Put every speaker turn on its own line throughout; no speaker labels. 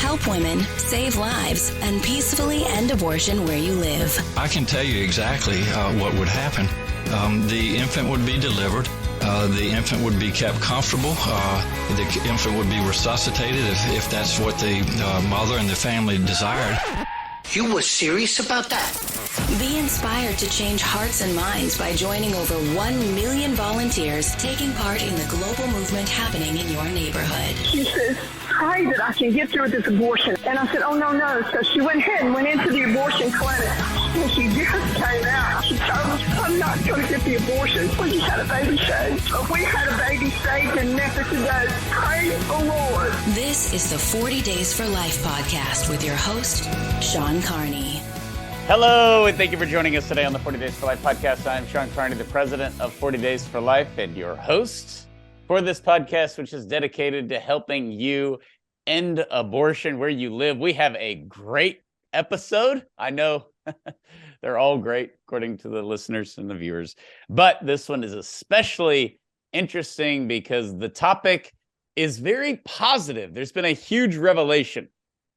help women, save lives, and peacefully end abortion where you live.
I can tell you exactly what would happen. The infant would be delivered. The infant would be kept comfortable. The infant would be resuscitated if that's what the mother and the family desired.
You were serious about that?
Be inspired to change hearts and minds by joining over 1 million volunteers taking part in the global movement happening in your neighborhood.
She says, pray that I can get through this abortion. And I said, oh, no. So she went ahead and went into the abortion clinic. And she just came out. She told us, I'm not going to get the abortion. We just had a baby saved. We had a baby saved in Memphis today. Praise the Lord.
This is the 40 Days for Life podcast with your host, Sean Carney.
Hello, and thank you for joining us today on the 40 Days for Life podcast. I'm Sean Carney, the president of 40 Days for Life and your host for this podcast, which is dedicated to helping you end abortion where you live. We have a great episode. I know they're all great, according to the listeners and the viewers, but this one is especially interesting because the topic is very positive. There's been a huge revelation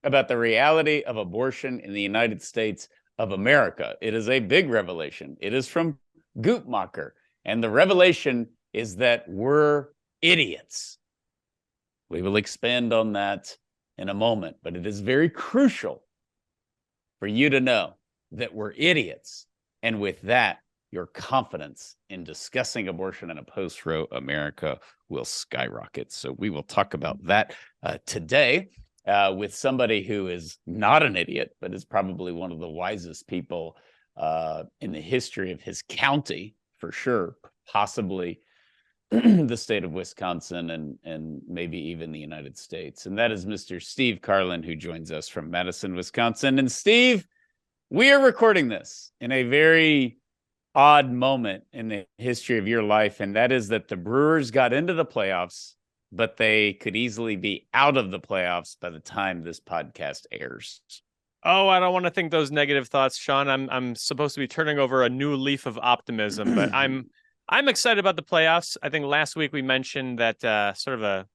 about the reality of abortion in the United States of America. It is a big revelation. It is from Guttmacher, and the revelation is that we're idiots. We will expand on that in a moment, but it is very crucial for you to know that we're idiots. And with that, your confidence in discussing abortion in a post-Roe America will skyrocket. So we will talk about that today with somebody who is not an idiot, but is probably one of the wisest people in the history of his county, for sure, possibly the state of Wisconsin and maybe even the United States. And that is Mr. Steve Carlin, who joins us from Madison, Wisconsin. And Steve, we are recording this in a very odd moment in the history of your life, and that is that the Brewers got into the playoffs, but they could easily be out of the playoffs by the time this podcast airs.
Oh, I don't want to think those negative thoughts, Sean. I'm supposed to be turning over a new leaf of optimism, but I'm excited about the playoffs. I think last week we mentioned that sort of a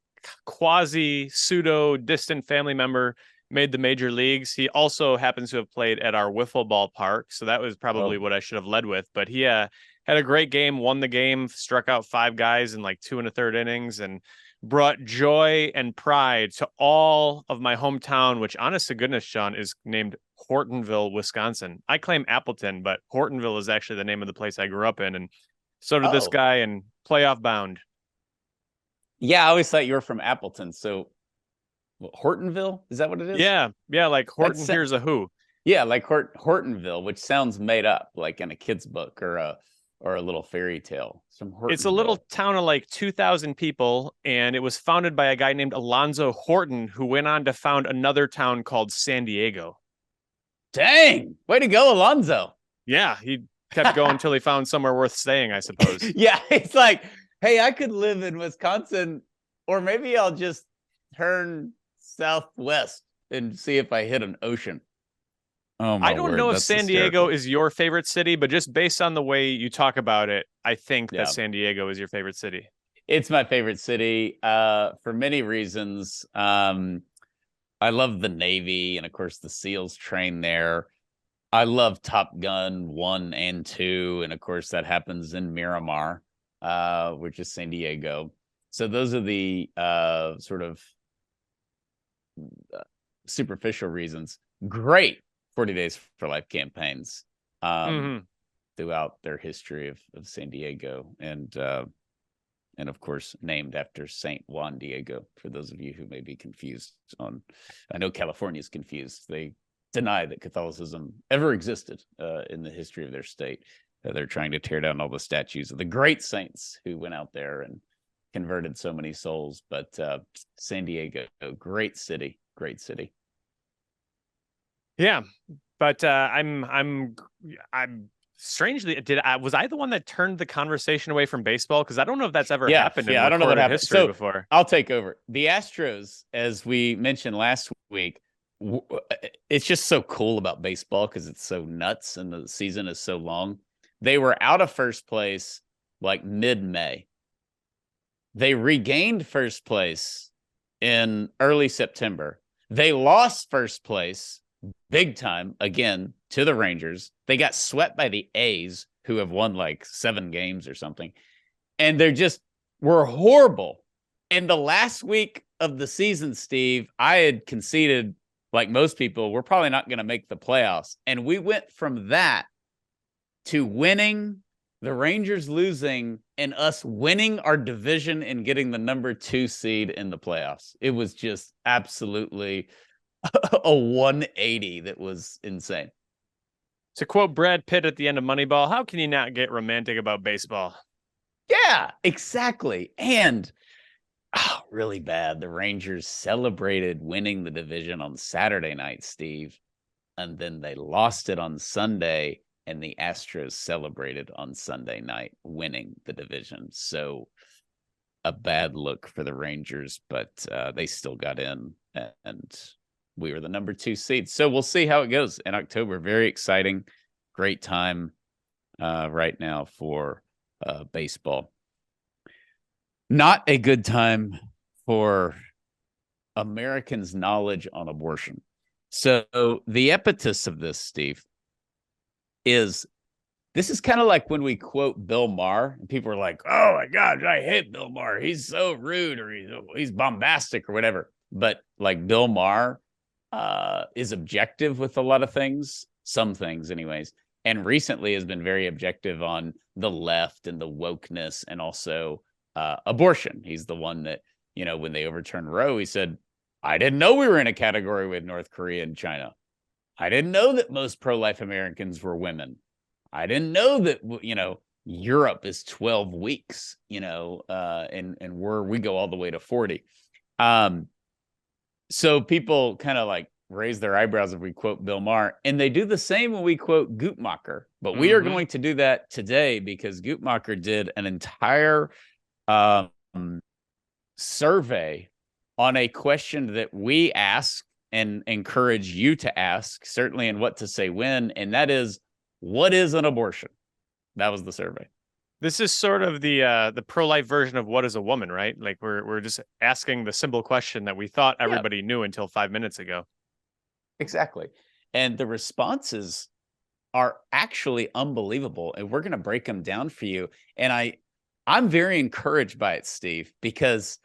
quasi pseudo distant family member made the major leagues. He also happens to have played at our wiffle ball park, so that was probably what I should have led with. But he had a great game, won the game, struck out 5 guys in like 2 1/3 innings, and brought joy and pride to all of my hometown, which, honest to goodness, Sean, is named Hortonville, Wisconsin. I claim Appleton, but Hortonville is actually the name of the place I grew up in, and so did this guy, and playoff bound.
Yeah, I always thought you were from Appleton. So Hortonville, is that what it is?
Yeah, like Horton Hears a Who.
Yeah, like Hortonville, which sounds made up, like in a kid's book or a little fairy tale.
It's a little town of like 2,000 people, and it was founded by a guy named Alonzo Horton, who went on to found another town called San Diego.
Dang, way to go, Alonzo.
Yeah, he kept going until he found somewhere worth staying, I suppose.
Yeah, it's like, hey, I could live in Wisconsin, or maybe I'll just turn southwest and see if I hit an ocean. Oh, my
I don't
word,
know if
that's
San
hysterical.
Diego is your favorite city, but just based on the way you talk about it, I think
Yeah.
that San Diego is your favorite city.
It's my favorite city for many reasons. I love the Navy, and of course the SEALs train there. I love Top Gun 1 and 2, and of course that happens in Miramar, which is San Diego. So those are the sort of superficial reasons. Great 40 Days for Life campaigns throughout their history of San Diego, and of course named after Saint Juan Diego, for those of you who may be confused on. I know California's confused. They deny that Catholicism ever existed in the history of their state. They're trying to tear down all the statues of the great saints who went out there and converted so many souls. But San Diego, great city.
Yeah, but I'm strangely, was I the one that turned the conversation away from baseball? Because I don't know if that's ever happened in
I don't know what happened.
history before.
I'll take over. The Astros, as we mentioned last week, it's just so cool about baseball because it's so nuts and the season is so long. They were out of first place like mid-May. They regained first place in early September. They lost first place big time again to the Rangers. They got swept by the A's, who have won like 7 games or something. And were horrible. In the last week of the season, Steve, I had conceded, like most people, we're probably not going to make the playoffs. And we went from that to winning, the Rangers losing, and us winning our division and getting the number 2 seed in the playoffs. It was just absolutely a 180 that was insane.
To quote Brad Pitt at the end of Moneyball, how can you not get romantic about baseball?
Yeah, exactly. And really bad. The Rangers celebrated winning the division on Saturday night, Steve, and then they lost it on Sunday, and the Astros celebrated on Sunday night winning the division. So a bad look for the Rangers, but they still got in, and we were the number 2 seed. So we'll see how it goes in October. Very exciting. Great time right now for baseball. Not a good time for Americans' knowledge on abortion. So the impetus of this, Steve, is this is kind of like when we quote Bill Maher, and people are like, oh my gosh, I hate Bill Maher. He's so rude, or he's bombastic or whatever. But like Bill Maher is objective with a lot of things, some things anyways, and recently has been very objective on the left and the wokeness and also abortion. He's the one that, when they overturned Roe, he said, I didn't know we were in a category with North Korea and China. I didn't know that most pro-life Americans were women. I didn't know that, Europe is 12 weeks, and we go all the way to 40. So people kind of like raise their eyebrows if we quote Bill Maher, and they do the same when we quote Guttmacher. But we are going to do that today because Guttmacher did an entire survey on a question that we ask and encourage you to ask, certainly in What to Say When, and that is, what is an abortion? That was the survey.
This is sort of the pro-life version of what is a woman, right? Like we're just asking the simple question that we thought everybody knew until 5 minutes ago.
Exactly. And the responses are actually unbelievable, and we're going to break them down for you. And I'm very encouraged by it, Steve, because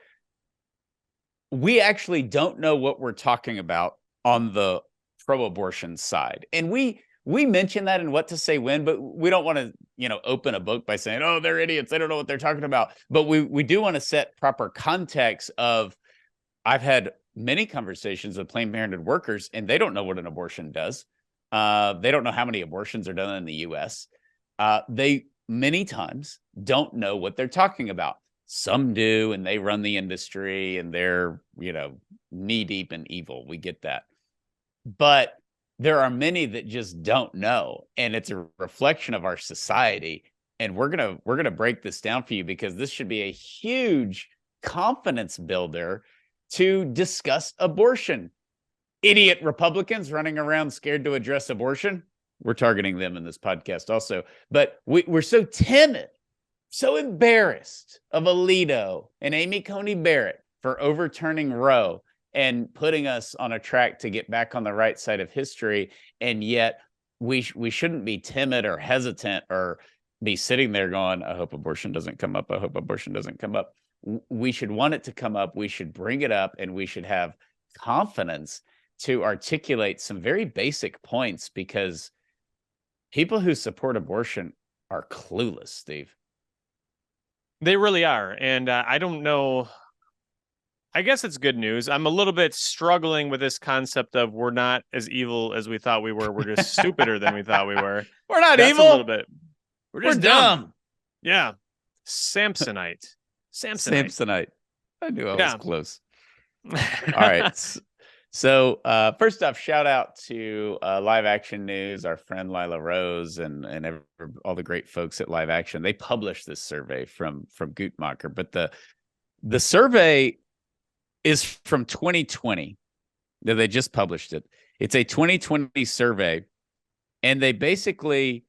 we actually don't know what we're talking about on the pro-abortion side. And we mention that in What to Say When, but we don't want to, open a book by saying, oh, they're idiots, they don't know what they're talking about. But we do want to set proper context of, I've had many conversations with Planned Parenthood workers, and they don't know what an abortion does. They don't know how many abortions are done in the U.S. They many times don't know what they're talking about. Some do, and they run the industry, and they're, knee deep in evil. We get that. But there are many that just don't know, and it's a reflection of our society. And we're gonna break this down for you because this should be a huge confidence builder to discuss abortion. Idiot Republicans running around scared to address abortion. We're targeting them in this podcast also. But we're so timid, so embarrassed of Alito and Amy Coney Barrett for overturning Roe and putting us on a track to get back on the right side of history. And yet we shouldn't be timid or hesitant or be sitting there going, I hope abortion doesn't come up. I hope abortion doesn't come up. We should want it to come up. We should bring it up, and we should have confidence to articulate some very basic points, because people who support abortion are clueless, Steve.
They really are. And I don't know. I guess it's good news. I'm a little bit struggling with this concept of we're not as evil as we thought we were. We're just stupider than we thought we were.
We're not
That's
evil.
A little bit. We're just
dumb.
Yeah. Samsonite.
Samsonite. I knew I was close. All right. So first off, shout out to Live Action News, our friend Lila Rose, and all the great folks at Live Action. They published this survey from Guttmacher, but the survey is from 2020. They just published it. It's a 2020 survey, and they basically,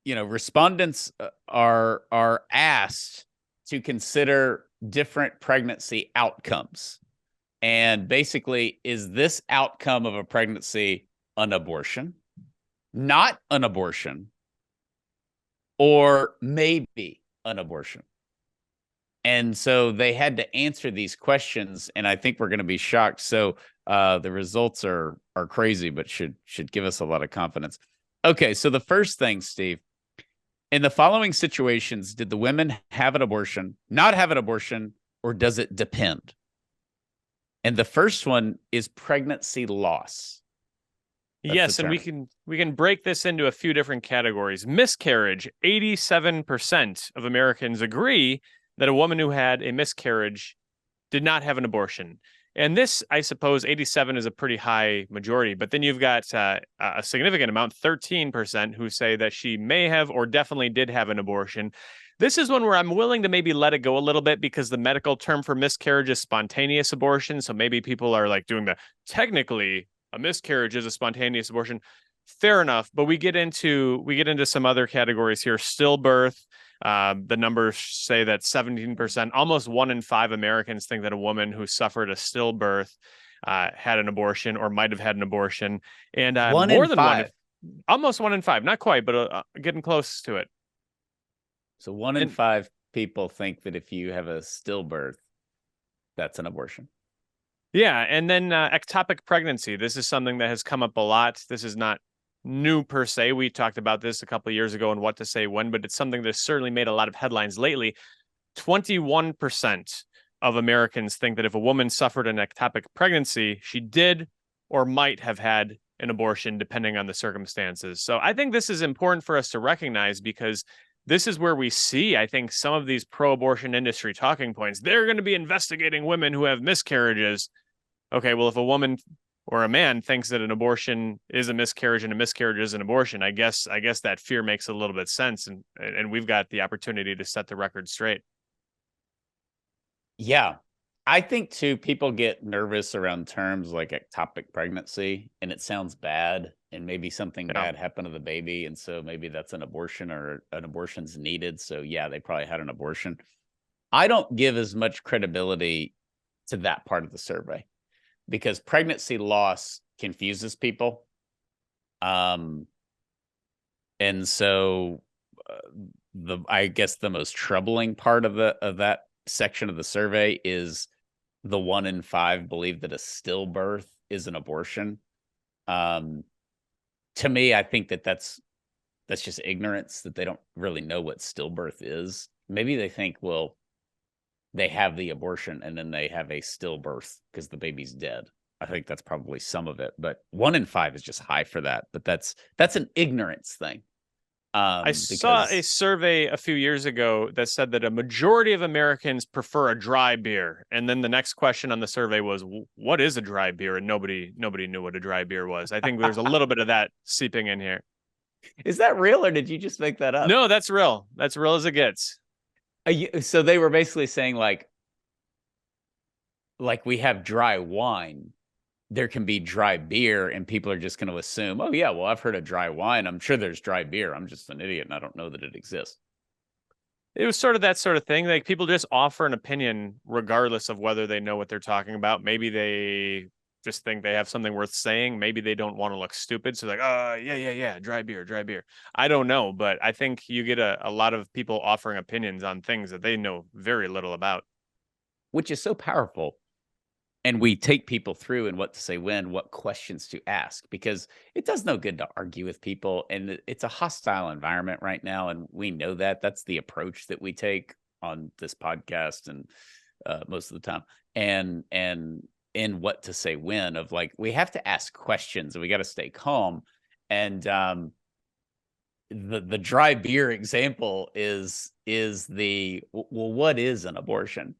respondents are asked to consider different pregnancy outcomes. And basically, is this outcome of a pregnancy an abortion, not an abortion, or maybe an abortion? And so they had to answer these questions, and I think we're going to be shocked. So the results are crazy, but should give us a lot of confidence. Okay, so the first thing, Steve, in the following situations, did the women have an abortion, not have an abortion, or does it depend? And the first one is pregnancy loss.
Yes, and we can break this into a few different categories. Miscarriage, 87% of Americans agree that a woman who had a miscarriage did not have an abortion. And this, I suppose, 87 is a pretty high majority. But then you've got a significant amount, 13%, who say that she may have or definitely did have an abortion. This is one where I'm willing to maybe let it go a little bit because the medical term for miscarriage is spontaneous abortion. So maybe people are like doing the technically a miscarriage is a spontaneous abortion. Fair enough. But we get into some other categories here. Stillbirth. The numbers say that 17%, almost 1 in 5 Americans think that a woman who suffered a stillbirth had an abortion or might have had an abortion. And more than 1, almost 1 in 5, not quite, but getting close to it.
So 1 in 5 people think that if you have a stillbirth, that's an abortion.
Yeah, and then ectopic pregnancy. This is something that has come up a lot. This is not new per se. We talked about this a couple of years ago and what to say when, but it's something that's certainly made a lot of headlines lately. 21% of Americans think that if a woman suffered an ectopic pregnancy, she did or might have had an abortion, depending on the circumstances. So I think this is important for us to recognize because this is where we see, I think, some of these pro-abortion industry talking points. They're going to be investigating women who have miscarriages. Okay, well, if a woman or a man thinks that an abortion is a miscarriage and a miscarriage is an abortion, I guess that fear makes a little bit sense, and we've got the opportunity to set the record straight.
Yeah. I think too, people get nervous around terms like ectopic pregnancy, and it sounds bad, and maybe something bad happened to the baby, and so maybe that's an abortion or an abortion's needed. So yeah, they probably had an abortion. I don't give as much credibility to that part of the survey because pregnancy loss confuses people. And so I guess the most troubling part of that section of the survey is the 1 in 5 believe that a stillbirth is an abortion. To me, I think that's just ignorance, that they don't really know what stillbirth is. Maybe they think, well, they have the abortion and then they have a stillbirth because the baby's dead. I think that's probably some of it, but 1 in 5 is just high for that. But that's an ignorance thing.
I saw a survey a few years ago that said that a majority of Americans prefer a dry beer. And then the next question on the survey was, what is a dry beer? And nobody knew what a dry beer was. I think there's a little bit of that seeping in here.
Is that real or did you just make that up?
No, that's real. That's real as it gets.
So they were basically saying like we have dry wine. There can be dry beer and people are just going to assume, oh yeah, well, I've heard of dry wine. I'm sure there's dry beer. I'm just an idiot and I don't know that it exists.
It was sort of that sort of thing. Like people just offer an opinion regardless of whether they know what they're talking about. Maybe they just think they have something worth saying. Maybe they don't want to look stupid. So like, yeah, dry beer. I don't know, but I think you get a lot of people offering opinions on things that they know very little about.
Which is so powerful. And we take people through and what to say when, what questions to ask, because it does no good to argue with people. And it's a hostile environment right now. And we know that. That's the approach that we take on this podcast and most of the time. And in what to say when of like, we have to ask questions and we got to stay calm. And the dry beer example is well, what is an abortion?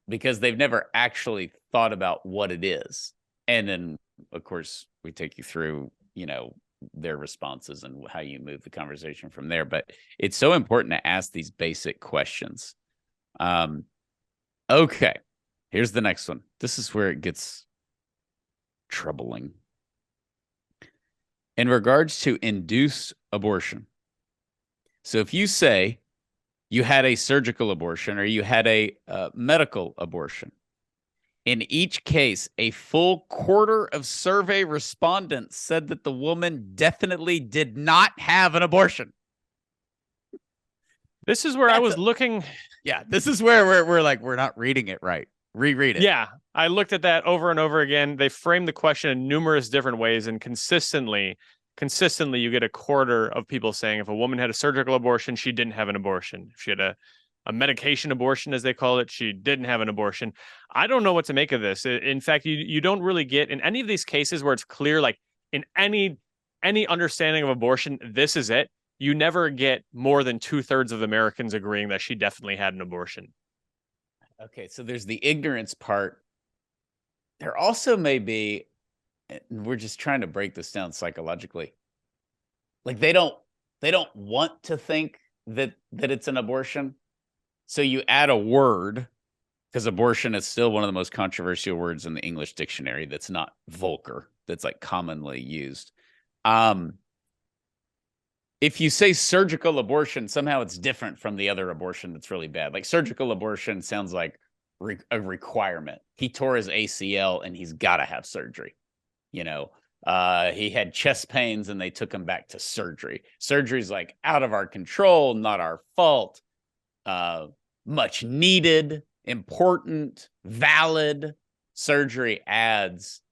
Because they've never actually thought about what it is. And then, of course, we take you through, their responses and how you move the conversation from there. But it's so important to ask these basic questions. Okay, here's the next one. This is where it gets troubling. In regards to induced abortion. So if you say, you had a surgical abortion or you had a medical abortion, In each case, a full quarter of survey respondents said that the woman definitely did not have an abortion.
This is where I was looking.
Yeah, this is where we're like, we're not reading it right. Reread it.
Yeah, I looked at that over and over again. They framed the question in numerous different ways, and consistently, you get a quarter of people saying if a woman had a surgical abortion, she didn't have an abortion. If she had a medication abortion, as they call it, she didn't have an abortion. I don't know what to make of this. In fact, you don't really get in any of these cases where it's clear, like in any understanding of abortion, this is it. You never get more than 2/3 of Americans agreeing that she definitely had an abortion.
Okay, so there's the ignorance part. There also may be, and we're just trying to break this down psychologically. Like they don't want to think that it's an abortion. So you add a word, because abortion is still one of the most controversial words in the English dictionary that's not vulgar, that's like commonly used. If you say surgical abortion, somehow it's different from the other abortion that's really bad. Like surgical abortion sounds like a requirement. He tore his ACL and he's got to have surgery. You know, he had chest pains and they took him back to surgery. Surgery's like out of our control, not our fault. Much needed, important, valid. Surgery adds,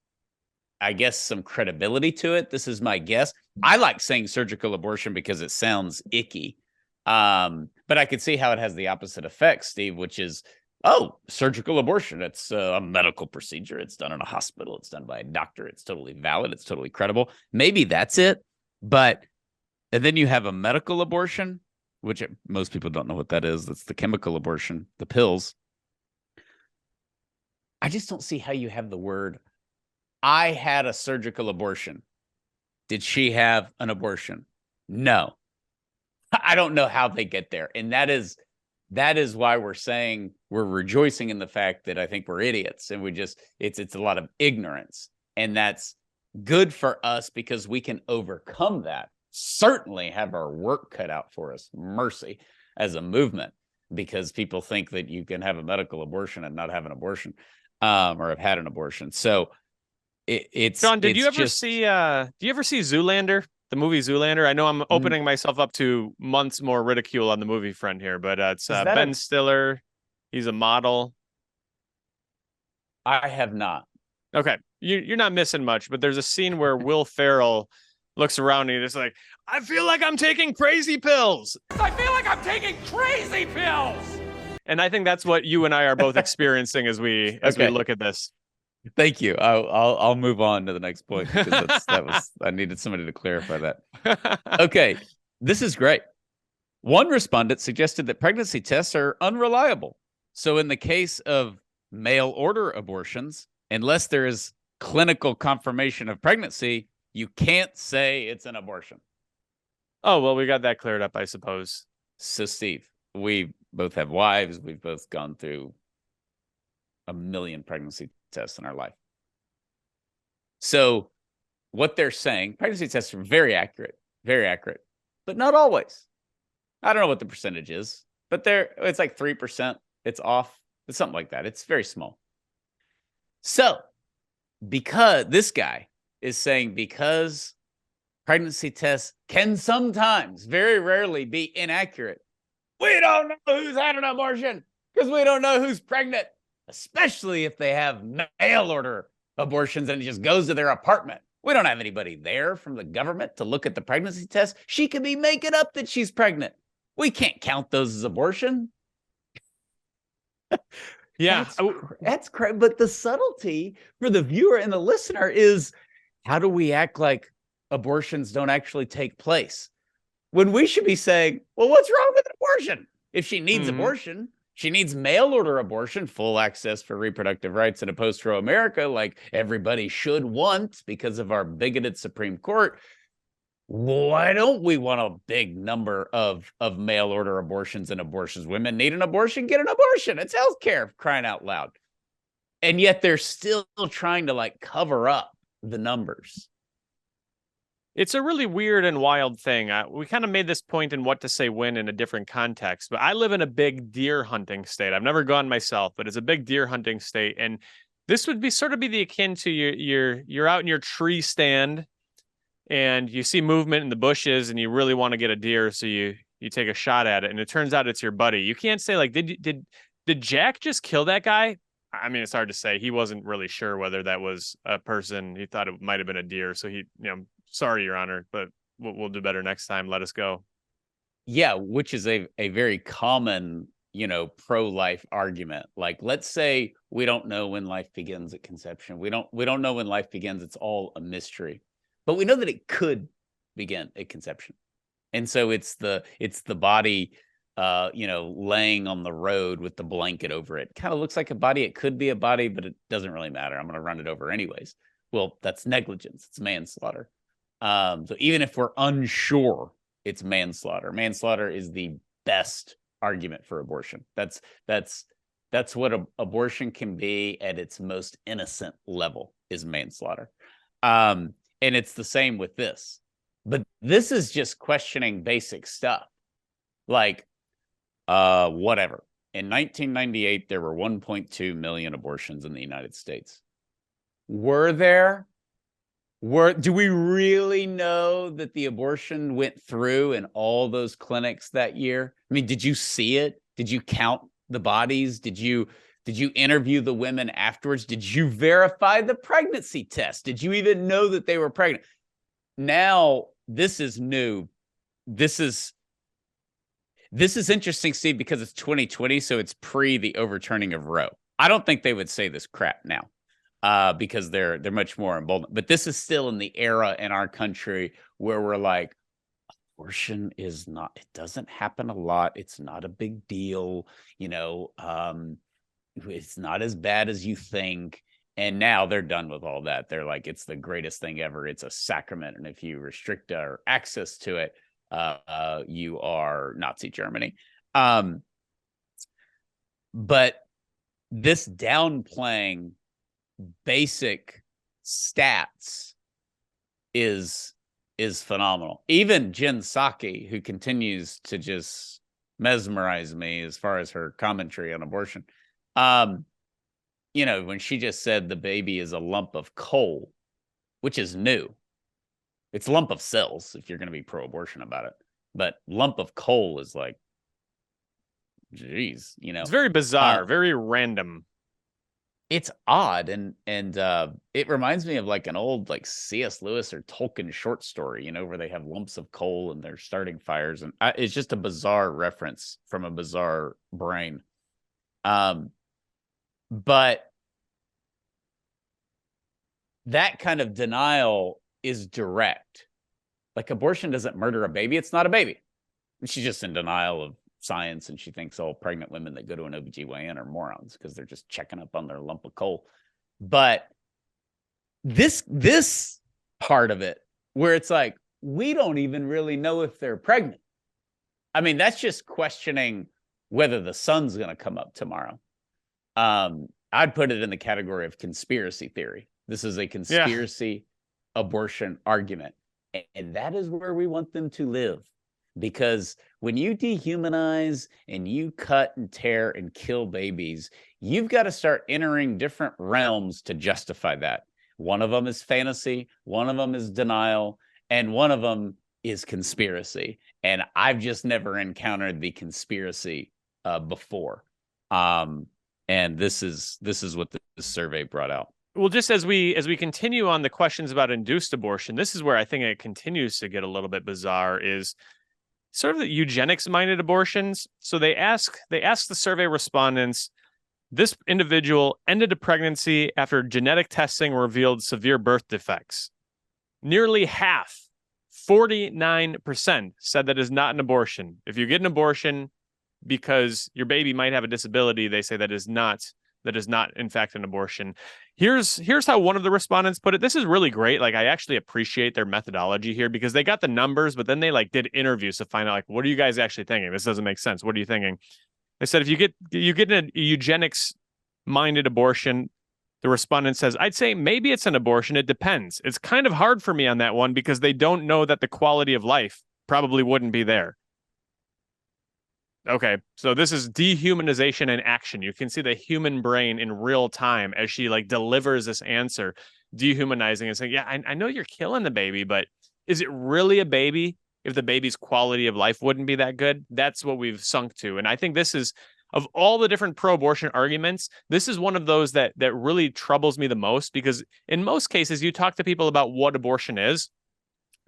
I guess, some credibility to it. This is my guess. I like saying surgical abortion because it sounds icky. But I could see how it has the opposite effect, Steve, which is, oh, surgical abortion. It's a medical procedure. It's done in a hospital. It's done by a doctor. It's totally valid. It's totally credible. Maybe that's it. And then you have a medical abortion, which most people don't know what that is. That's the chemical abortion, the pills. I just don't see how you have the word, I had a surgical abortion. Did she have an abortion? No. I don't know how they get there. And that is why we're saying we're rejoicing in the fact that I think we're idiots and it's a lot of ignorance. And that's good for us because we can overcome that. Certainly have our work cut out for us. Mercy as a movement, because people think that you can have a medical abortion and not have an abortion, or have had an abortion. So it's
John, did you ever see Zoolander, the movie Zoolander? I know I'm opening myself up to months more ridicule on the movie front here, but it's Ben Stiller. He's a model.
I have not.
Okay, you're not missing much, but there's a scene where Will Ferrell looks around and he's like, I feel like I'm taking crazy pills. I feel like I'm taking crazy pills. And I think that's what you and I are both experiencing as we look at this.
Thank you. I'll move on to the next point because I needed somebody to clarify that. Okay, this is great. One respondent suggested that pregnancy tests are unreliable. So in the case of mail order abortions, unless there is clinical confirmation of pregnancy, you can't say it's an abortion.
Oh, well, we got that cleared up, I suppose.
So, Steve, we both have wives. We've both gone through a million pregnancy tests in our life. So what they're saying, pregnancy tests are very accurate, but not always. I don't know what the percentage is, but it's like 3%. It's off. It's something like that. It's very small. So because this guy is saying, because pregnancy tests can sometimes, very rarely, be inaccurate, we don't know who's had an abortion because we don't know who's pregnant, especially if they have mail order abortions and it just goes to their apartment. We don't have anybody there from the government to look at the pregnancy test. She could be making up that she's pregnant. We can't count those as abortion.
Yeah,
that's correct. But the subtlety for the viewer and the listener is, how do we act like abortions don't actually take place when we should be saying, well, what's wrong with an abortion? If she needs abortion, she needs mail order abortion, full access for reproductive rights in a post-Roe America, like everybody should want because of our bigoted Supreme Court. Why don't we want a big number of mail order abortions and abortions? Women need an abortion, get an abortion. It's healthcare, crying out loud. And yet they're still trying to like cover up the numbers.
It's a really weird and wild thing. We kind of made this point in What to Say When in a different context, but I live in a big deer hunting state. I've never gone myself, but it's a big deer hunting state. And This would be sort of be the akin to you're out in your tree stand and you see movement in the bushes and you really want to get a deer, so you take a shot at it, and it turns out it's your buddy. You can't say like, did Jack just kill that guy? I mean, it's hard to say. He wasn't really sure whether that was a person. He thought it might have been a deer. So sorry, Your Honor, but we'll do better next time. Let us go.
Yeah, which is a very common, pro-life argument. Like, let's say we don't know when life begins at conception. We don't know when life begins. It's all a mystery. But we know that it could begin at conception. And so it's the body laying on the road with the blanket over it. Kind of looks like a body. It could be a body, but it doesn't really matter. I'm going to run it over anyways. Well, that's negligence. It's manslaughter. So even if we're unsure, it's manslaughter. Manslaughter is the best argument for abortion. That's what abortion can be at its most innocent level, is manslaughter. And it's the same with this. But this is just questioning basic stuff. Like, whatever. In 1998, there were 1.2 million abortions in the United States. Do we really know that the abortion went through in all those clinics that year? I mean, did you see it? Did you count the bodies? Did you interview the women afterwards? Did you verify the pregnancy test? Did you even know that they were pregnant? Now, this is new. This is interesting, Steve, because it's 2020, so it's pre the overturning of Roe. I don't think they would say this crap now, because they're much more emboldened. But this is still in the era in our country where we're like, abortion is not, it doesn't happen a lot. It's not a big deal. It's not as bad as you think. And now they're done with all that. They're like, it's the greatest thing ever. It's a sacrament. And if you restrict our access to it, you are Nazi Germany. But this downplaying basic stats is phenomenal. Even Jen Psaki, who continues to just mesmerize me as far as her commentary on abortion, when she just said the baby is a lump of coal, which is new. It's a lump of cells if you're going to be pro-abortion about it. But lump of coal is like, geez,
It's very bizarre, very random.
It's odd, and it reminds me of like an old like C.S. Lewis or Tolkien short story, where they have lumps of coal and they're starting fires, and it's just a bizarre reference from a bizarre brain. But that kind of denial is direct. Like, abortion doesn't murder a baby. It's not a baby. She's just in denial of science, and she thinks all pregnant women that go to an OBGYN are morons because they're just checking up on their lump of coal. But this part of it, where it's like, we don't even really know if they're pregnant. I mean, that's just questioning whether the sun's going to come up tomorrow. I'd put it in the category of conspiracy theory. This is a conspiracy abortion argument. And that is where we want them to live. Because when you dehumanize and you cut and tear and kill babies, you've got to start entering different realms to justify that. One of them is fantasy, one of them is denial, and one of them is conspiracy. And I've just never encountered the conspiracy before. And this is what this survey brought out.
Well, just as we continue on the questions about induced abortion, this is where I think it continues to get a little bit bizarre, is sort of the eugenics-minded abortions. So they ask the survey respondents, this individual ended a pregnancy after genetic testing revealed severe birth defects. Nearly half, 49%, said that is not an abortion. If you get an abortion because your baby might have a disability, they say that is not in fact an abortion. Here's how one of the respondents put it. This is really great. Like, I actually appreciate their methodology here, because they got the numbers, but then they did interviews to find out, what are you guys actually thinking? This doesn't make sense. What are you thinking? They said, if you get a eugenics minded abortion, the respondent says, I'd say maybe it's an abortion. It depends. It's kind of hard for me on that one, because they don't know that the quality of life probably wouldn't be there. Okay, so this is dehumanization in action. You can see the human brain in real time as she like delivers this answer, dehumanizing and saying, yeah, I know you're killing the baby, but is it really a baby if the baby's quality of life wouldn't be that good? That's what we've sunk to. And I think this is, of all the different pro-abortion arguments, this is one of those that really troubles me the most, because in most cases, you talk to people about what abortion is,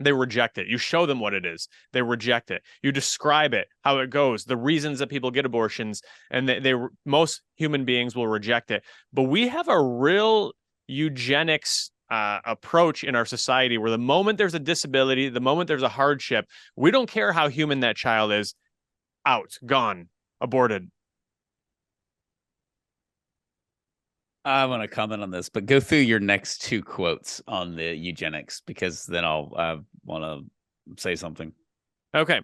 they reject it. You show them what it is, they reject it. You describe it, how it goes, the reasons that people get abortions, and they most human beings will reject it. But we have a real eugenics approach in our society where the moment there's a disability, the moment there's a hardship, we don't care how human that child is, out, gone, aborted.
I want to comment on this, but go through your next two quotes on the eugenics, because then I'll want to say something.
Okay.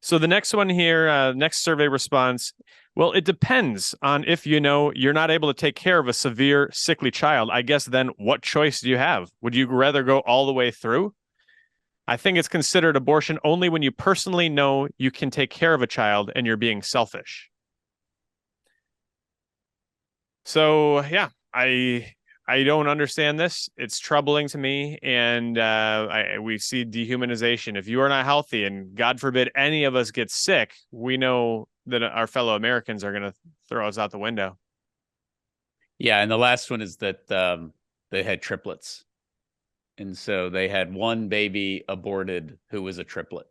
So the next one here, next survey response. Well, it depends on if you're not able to take care of a severe sickly child. I guess then what choice do you have? Would you rather go all the way through? I think it's considered abortion only when you personally know you can take care of a child and you're being selfish. So yeah, I don't understand this. It's troubling to me, and we see dehumanization. If you are not healthy, and God forbid any of us get sick, we know that our fellow Americans are going to throw us out the window.
Yeah, and the last one is that they had triplets, and so they had one baby aborted who was a triplet.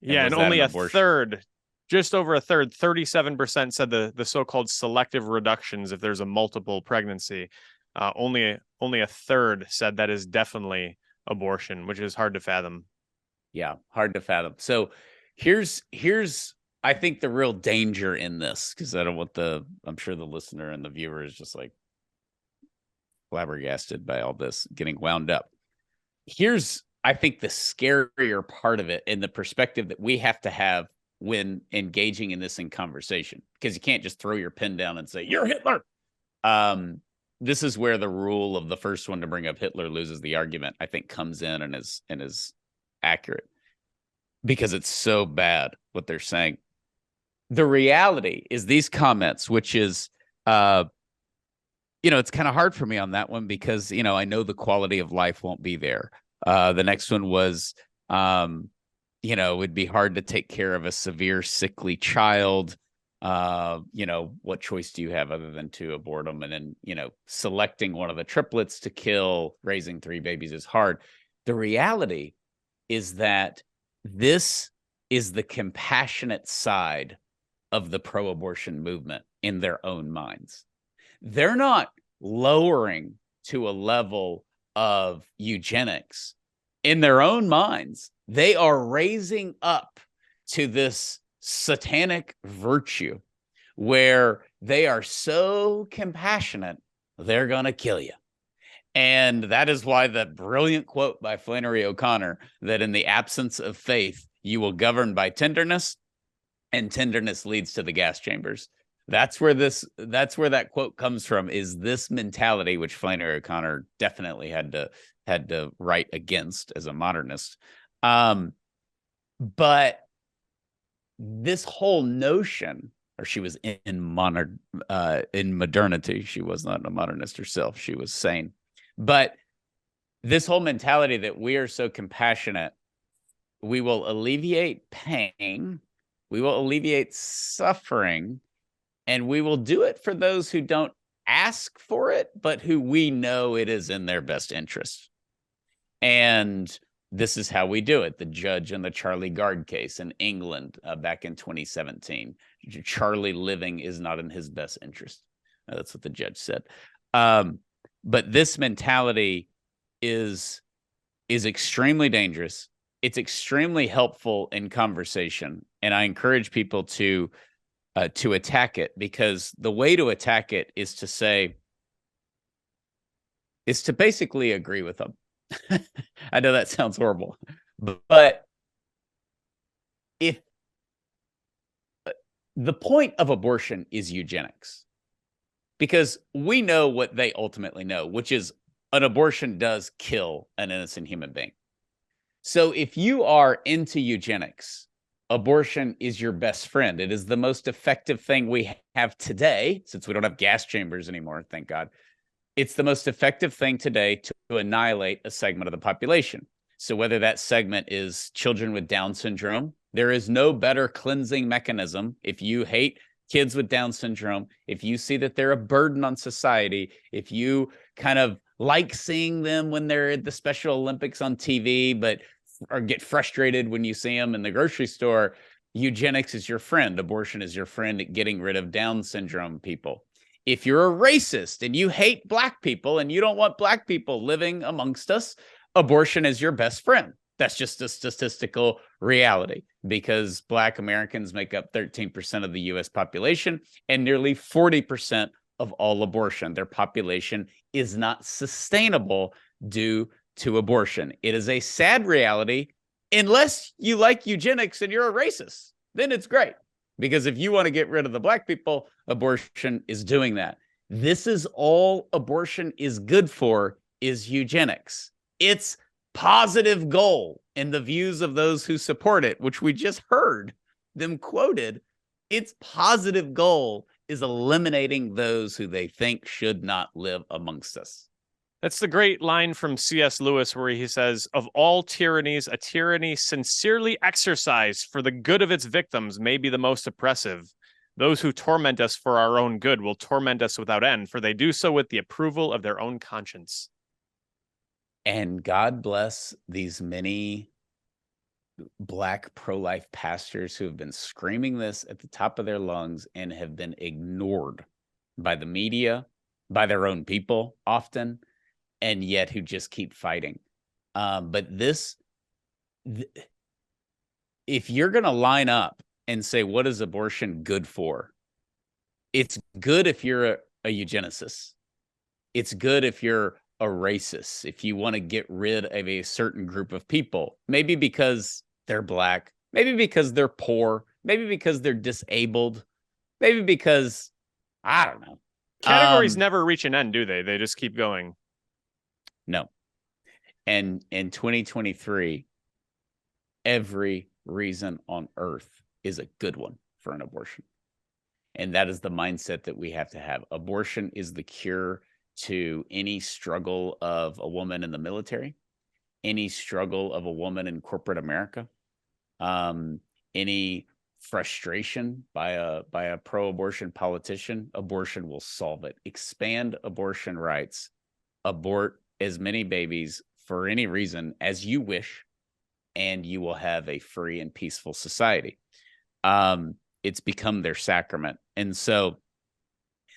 Yeah, and only a third. Just over a third, 37% said the so-called selective reductions if there's a multiple pregnancy. Only a third said that is definitely abortion, which is hard to fathom.
Yeah, hard to fathom. So here's I think the real danger in this, because I'm sure the listener and the viewer is just like flabbergasted by all this, getting wound up. Here's, I think, the scarier part of it, and the perspective that we have to have when engaging in this in conversation, because you can't just throw your pen down and say, you're Hitler. This is where the rule of the first one to bring up Hitler loses the argument, I think, comes in and is accurate, because it's so bad what they're saying. The reality is these comments, which is, it's kind of hard for me on that one, because, I know the quality of life won't be there. The next one was, it would be hard to take care of a severe sickly child. What choice do you have other than to abort them? And then, selecting one of the triplets to kill, raising 3 babies is hard. The reality is that this is the compassionate side of the pro-abortion movement in their own minds. They're not lowering to a level of eugenics. In their own minds, they are raising up to this satanic virtue where they are so compassionate, they're going to kill you. And that is why that brilliant quote by Flannery O'Connor, that in the absence of faith, you will govern by tenderness, and tenderness leads to the gas chambers. That's where that quote comes from, is this mentality, which Flannery O'Connor definitely had to write against as a modernist. But this whole notion, or she was in modernity. She was not a modernist herself. She was sane. But this whole mentality that we are so compassionate, we will alleviate pain, we will alleviate suffering, and we will do it for those who don't ask for it, but who we know it is in their best interest. And this is how we do it. The judge in the Charlie Gard case in England back in 2017. Charlie living is not in his best interest. That's what the judge said. But this mentality is extremely dangerous. It's extremely helpful in conversation. And I encourage people to attack it, because the way to attack it is to basically agree with them. I know that sounds horrible, but if the point of abortion is eugenics, because we know what they ultimately know, which is an abortion does kill an innocent human being. So if you are into eugenics, abortion is your best friend. It is the most effective thing we have today, since we don't have gas chambers anymore, thank God. It's the most effective thing today to annihilate a segment of the population. So whether that segment is children with Down syndrome, there is no better cleansing mechanism. If you hate kids with Down syndrome, if you see that they're a burden on society, if you kind of like seeing them when they're at the Special Olympics on TV, but or get frustrated when you see them in the grocery store, eugenics is your friend. Abortion is your friend at getting rid of Down syndrome people. If you're a racist and you hate Black people and you don't want Black people living amongst us, abortion is your best friend. That's just a statistical reality, because Black Americans make up 13% of the US population and nearly 40% of all abortion. Their population is not sustainable due to abortion. It is a sad reality, unless you like eugenics and you're a racist. Then it's great, because if you want to get rid of the Black people, abortion is doing that. This is all abortion is good for, is eugenics. Its positive goal, in the views of those who support it, which we just heard them quoted, its positive goal is eliminating those who they think should not live amongst us.
That's the great line from C.S. Lewis, where he says, "Of all tyrannies, a tyranny sincerely exercised for the good of its victims may be the most oppressive. Those who torment us for our own good will torment us without end, for they do so with the approval of their own conscience."
And God bless these many Black pro-life pastors who have been screaming this at the top of their lungs and have been ignored by the media, by their own people often, and yet who just keep fighting. But if you're going to line up and say, what is abortion good for? It's good if you're a eugenicist. It's good if you're a racist, if you want to get rid of a certain group of people, maybe because they're Black, maybe because they're poor, maybe because they're disabled, maybe because, I don't know.
Categories never reach an end, do they? They just keep going.
No. And in 2023, every reason on earth is a good one for an abortion. And that is the mindset that we have to have. Abortion is the cure to any struggle of a woman in the military, any struggle of a woman in corporate America, any frustration by a pro-abortion politician. Abortion will solve it. Expand abortion rights. Abort as many babies for any reason as you wish, and you will have a free and peaceful society. It's become their sacrament. And so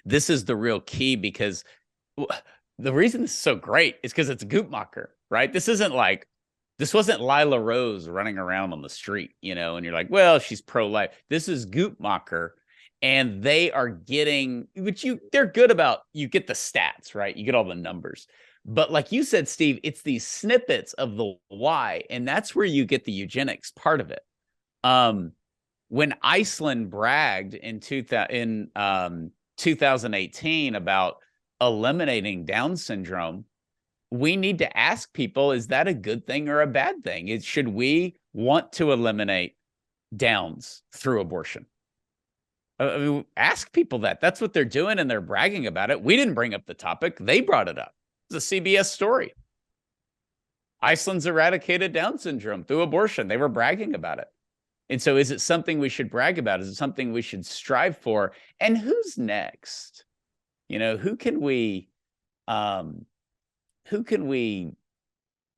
this is the real key, because the reason this is so great is because it's Guttmacher, right? This wasn't Lila Rose running around on the street, and you're like, well, she's pro-life. This is Guttmacher, and they are getting, they're good about, you get the stats, right? You get all the numbers. But like you said, Steve, it's these snippets of the why, and that's where you get the eugenics part of it. When Iceland bragged in 2018 about eliminating Down syndrome, we need to ask people, is that a good thing or a bad thing? Should we want to eliminate Downs through abortion? I mean, ask people that. That's what they're doing, and they're bragging about it. We didn't bring up the topic. They brought it up. It's a CBS story. Iceland's eradicated Down syndrome through abortion. They were bragging about it. And so is it something we should brag about? Is it something we should strive for? And who's next? Who can we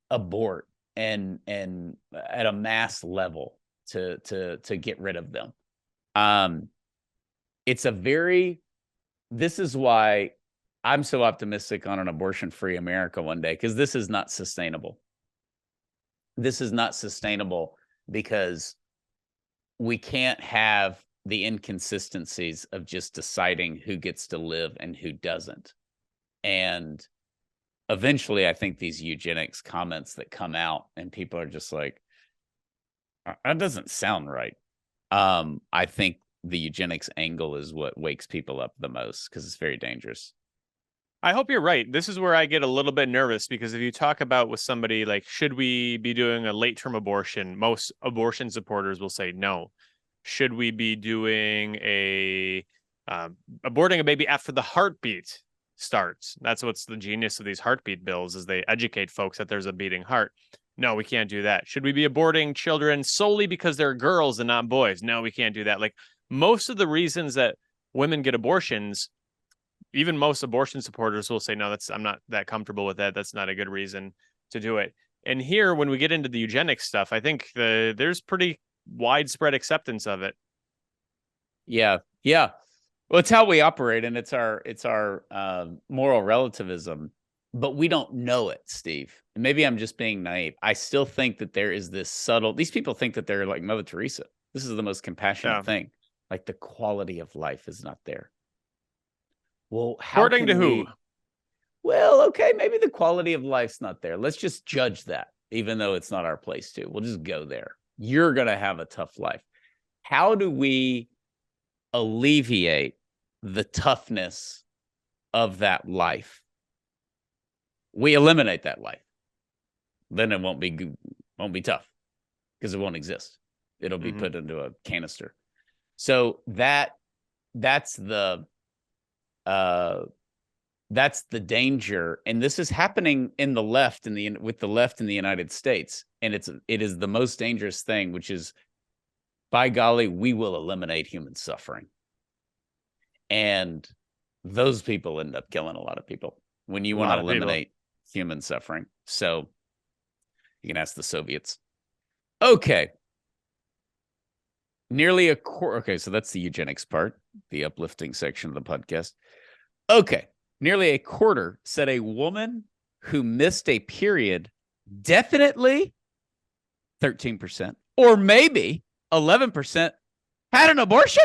abort and at a mass level to get rid of them? This is why I'm so optimistic on an abortion-free America one day, because this is not sustainable. This is not sustainable because we can't have the inconsistencies of just deciding who gets to live and who doesn't. And eventually, I think these eugenics comments that come out and people are just like, that doesn't sound right. I think the eugenics angle is what wakes people up the most, because it's very dangerous.
I hope you're right. This is where I get a little bit nervous, because if you talk about with somebody like, should we be doing a late term abortion? Most abortion supporters will say no. Should we be doing aborting a baby after the heartbeat starts? That's what's the genius of these heartbeat bills, is they educate folks that there's a beating heart. No, we can't do that. Should we be aborting children solely because they're girls and not boys? No, we can't do that. Like, most of the reasons that women get abortions, even most abortion supporters will say, no, I'm not that comfortable with that. That's not a good reason to do it. And here, when we get into the eugenics stuff, I think there's pretty widespread acceptance of it.
Yeah. Well, it's how we operate, and it's our moral relativism, but we don't know it, Steve. Maybe I'm just being naive. I still think that there is this subtle. These people think that they're like Mother Teresa. This is the most compassionate thing. Like, the quality of life is not there. Well,
according to who?
Well, okay, maybe the quality of life's not there. Let's just judge that, even though it's not our place to. We'll just go there. You're going to have a tough life. How do we alleviate the toughness of that life? We eliminate that life. Then it won't be tough, because it won't exist. It'll be put into a canister. So that's the danger, and this is happening in the left with the left in the United States, and it is the most dangerous thing, which is, by golly, we will eliminate human suffering, and those people end up killing a lot of people when you want to eliminate human suffering. So you can ask the Soviets. Okay. Nearly a quarter. Okay, so that's the eugenics part, the uplifting section of the podcast. Okay. Nearly a quarter said a woman who missed a period definitely 13%, or maybe 11% had an abortion.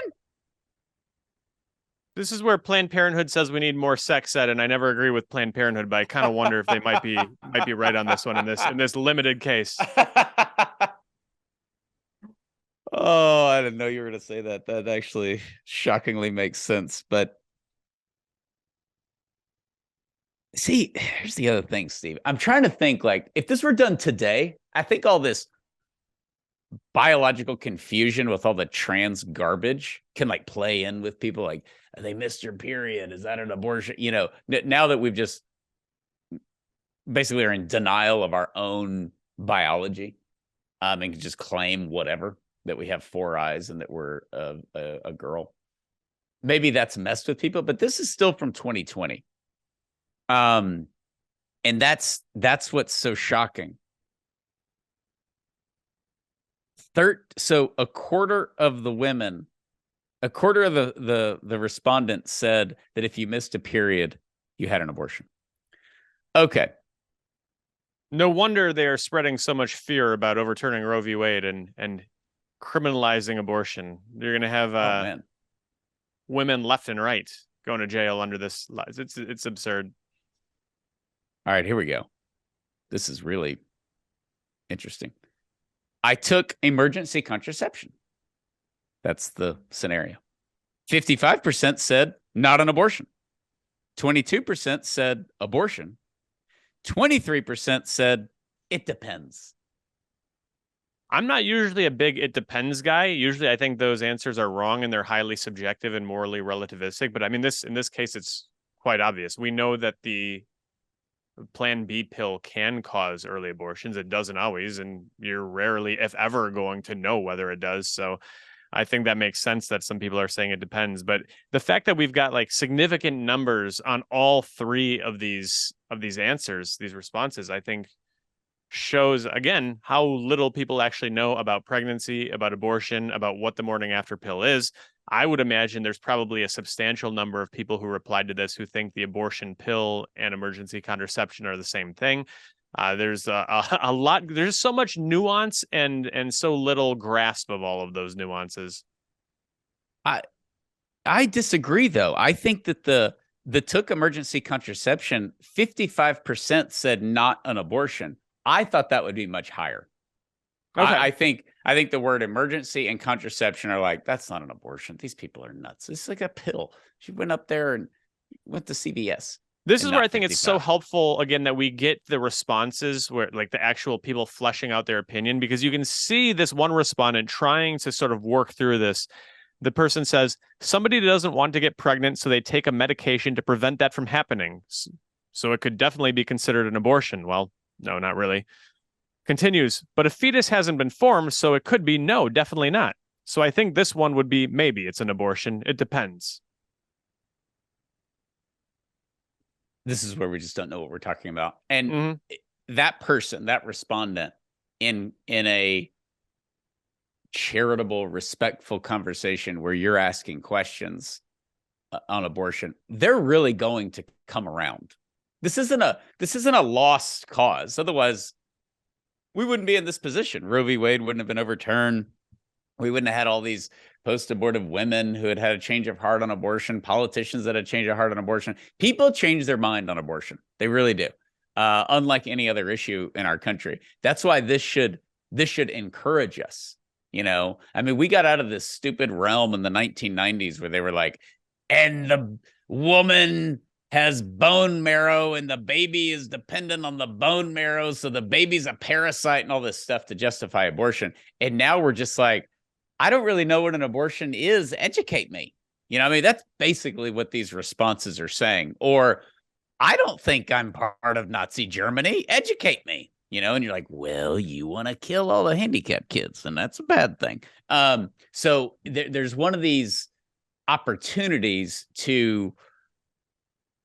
This is where Planned Parenthood says we need more sex ed, and I never agree with Planned Parenthood, but I kind of wonder if they might be right on this one in this limited case.
Oh, I didn't know you were going to say that. That actually shockingly makes sense. But see, here's the other thing, Steve. I'm trying to think, like, if this were done today, I think all this biological confusion with all the trans garbage can like play in with people. Like, they missed your period. Is that an abortion? You know, now that we've just basically are in denial of our own biology, and can just claim whatever, that we have 4 eyes and that we're a girl. Maybe that's messed with people, but this is still from 2020. And that's what's so shocking. So a quarter of the women, a quarter of the respondents said that if you missed a period, you had an abortion. Okay.
No wonder they are spreading so much fear about overturning Roe v. Wade and criminalizing abortion. You're going to have women left and right going to jail under this. It's absurd.
All right, here we go. This is really interesting. I took emergency contraception. That's the scenario. 55% said not an abortion. 22% said abortion. 23% said it depends.
I'm not usually a big it depends guy. Usually I think those answers are wrong and they're highly subjective and morally relativistic. But I mean, in this case, it's quite obvious. We know that the Plan B pill can cause early abortions. It doesn't always, and you're rarely, if ever, going to know whether it does. So I think that makes sense that some people are saying it depends. But the fact that we've got like significant numbers on all 3 of these answers, these responses, I think shows again how little people actually know about pregnancy, about abortion, about what the morning after pill is. I would imagine there's probably a substantial number of people who replied to this who think the abortion pill and emergency contraception are the same thing. There's a lot. There's so much nuance and so little grasp of all of those nuances.
I disagree, though. I think that the took emergency contraception, 55% said not an abortion. I thought that would be much higher. Okay. I think the word emergency and contraception are like, that's not an abortion. These people are nuts. It's like a pill. She went up there and went to CVS.
This
and
is where
not
I think it's so
55.
helpful, again, that we get the responses where like the actual people fleshing out their opinion, because you can see this one respondent trying to sort of work through this. The person says, somebody doesn't want to get pregnant, so they take a medication to prevent that from happening. So it could definitely be considered an abortion. Well, no, not really. Continues, but a fetus hasn't been formed, so it could be no, definitely not. So I think this one would be maybe it's an abortion. It depends.
This is where we just don't know what we're talking about. And
Mm-hmm.
that person, that respondent, in a charitable, respectful conversation where you're asking questions on abortion, they're really going to come around. This isn't a lost cause. Otherwise, we wouldn't be in this position. Roe v. Wade wouldn't have been overturned. We wouldn't have had all these post-abortive women who had a change of heart on abortion, politicians that had a change of heart on abortion. People change their mind on abortion. They really do. Unlike any other issue in our country. That's why this should encourage us. You know, I mean, we got out of this stupid realm in the 1990s where they were like, and the woman has bone marrow and the baby is dependent on the bone marrow. So the baby's a parasite and all this stuff to justify abortion. And now we're just like, I don't really know what an abortion is. Educate me. You know, I mean, that's basically what these responses are saying. Or I don't think I'm part of Nazi Germany. Educate me. You know, and you're like, well, you want to kill all the handicapped kids, and that's a bad thing. So there's one of these opportunities to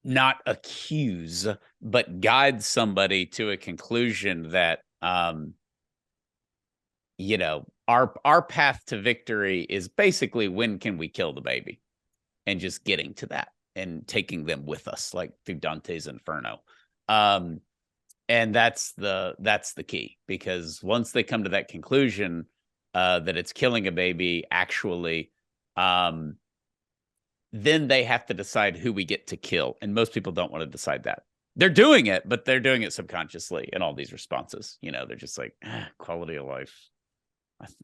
not accuse, but guide somebody to a conclusion that, you know, our path to victory is basically when can we kill the baby, and just getting to that and taking them with us, like through Dante's Inferno. And that's the key, because once they come to that conclusion that it's killing a baby, actually, then they have to decide who we get to kill. And most people don't want to decide that. They're doing it, but they're doing it subconsciously in all these responses. You know, they're just like, quality of life.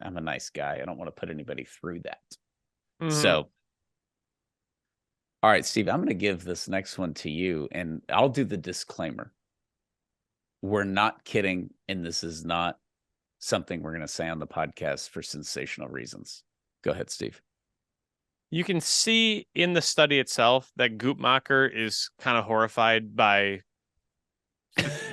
I'm a nice guy. I don't want to put anybody through that. Mm-hmm. So, all right, Steve, I'm going to give this next one to you, and I'll do the disclaimer. We're not kidding, and this is not something we're going to say on the podcast for sensational reasons. Go ahead, Steve.
You can see in the study itself that Guttmacher is kind of horrified by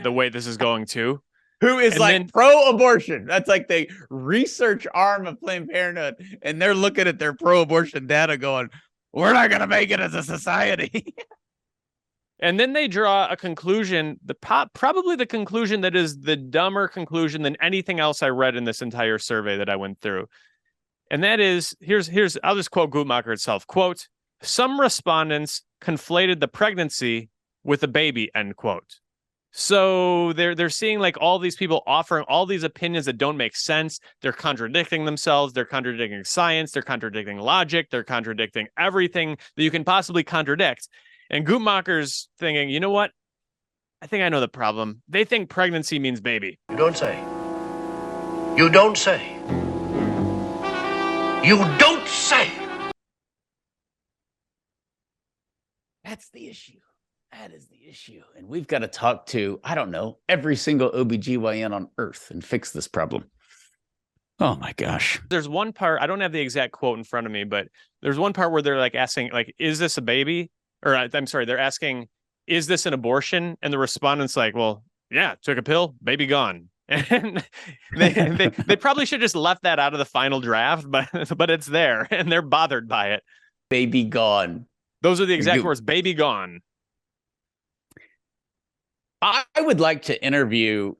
the way this is going too.
Who is pro-abortion. That's like the research arm of Planned Parenthood, and they're looking at their pro-abortion data going, we're not going to make it as a society.
And then they draw a conclusion, probably the conclusion that is the dumber conclusion than anything else I read in this entire survey that I went through. And that is, here's I'll just quote Guttmacher itself. Quote, some respondents conflated the pregnancy with a baby, end quote. So they're seeing like all these people offering all these opinions that don't make sense. They're contradicting themselves. They're contradicting science. They're contradicting logic. They're contradicting everything that you can possibly contradict. And Guttmacher's thinking, you know what? I think I know the problem. They think pregnancy means baby.
You don't say. You don't say. You don't say.
That's the issue. That is the issue. And we've got to talk to, I don't know, every single OBGYN on earth and fix this problem. Oh my gosh.
There's one part, I don't have the exact quote in front of me, but there's one part where they're like asking, like, is this a baby? Or I'm sorry, they're asking, is this an abortion? And the respondent's like, well, yeah, took a pill, baby gone. And they probably should just left that out of the final draft, but it's there and they're bothered by it.
Baby gone.
Those are the exact words, baby gone.
I would like to interview,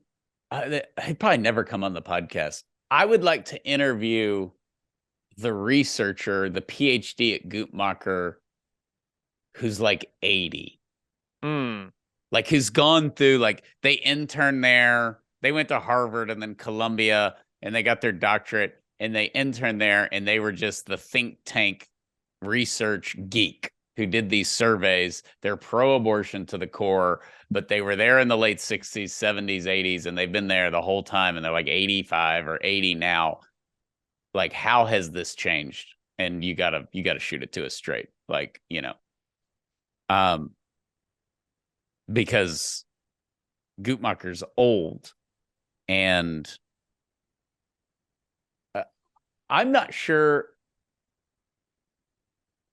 he'd probably never come on the podcast. I would like to interview the researcher, the PhD at Guttmacher, who's like 80. Like who's gone through, like they interned there, they went to Harvard and then Columbia, and they got their doctorate, and they interned there, and they were just the think tank research geek who did these surveys. They're pro-abortion to the core, but they were there in the late 60s, 70s, 80s, and they've been there the whole time, and they're like 85 or 80 now. Like, how has this changed? And you gotta shoot it to us straight. Like, you know. because Guttmacher's old, and I'm not sure.